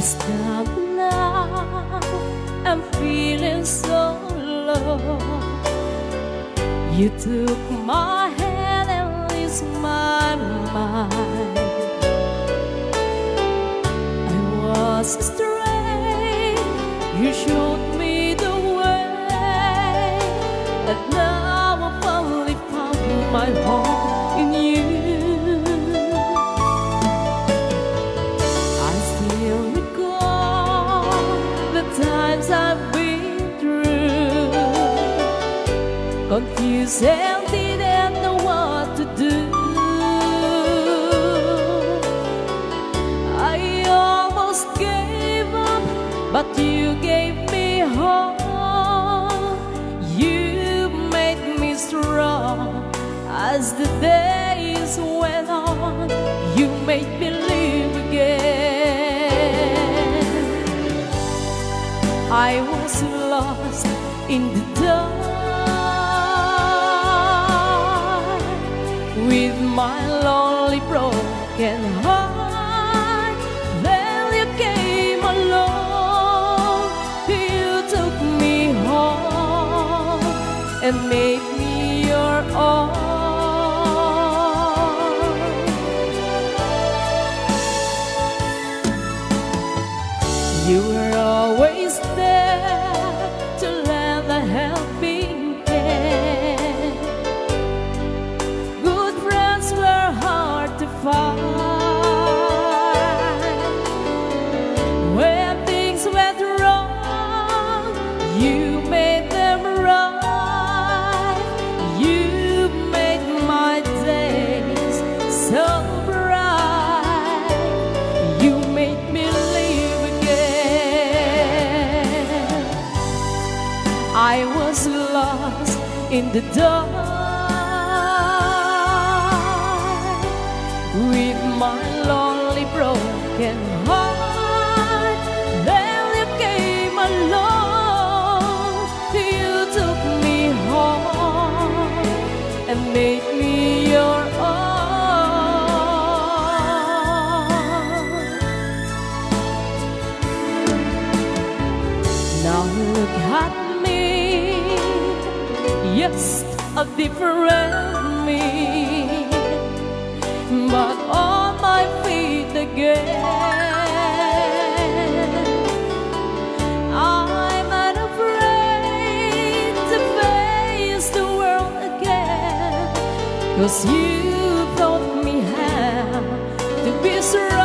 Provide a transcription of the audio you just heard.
stop now, I'm feeling so low. You took my hand and eased my mind. I was astray, you showed me the way, and now I finally found my home in you. Times I've been through, confused and didn't know what to do. I almost gave up, but you gave me hope. You made me strong as the days went on. You made me live again. I was lost in the dark with my lonely broken heart. Then you came along, you took me home and made me your own. You were always there to lend a helping hand. Good friends were hard to find. When things went wrong, you made them right. You made my days so bright. You made me live again. I was lost in the dark with my lonely broken heart. Then you came along, you took me home and made me your own. Now look at me, yes, a different me, but on my feet again. I'm not afraid to face the world again, 'cause you taught me how to be strong.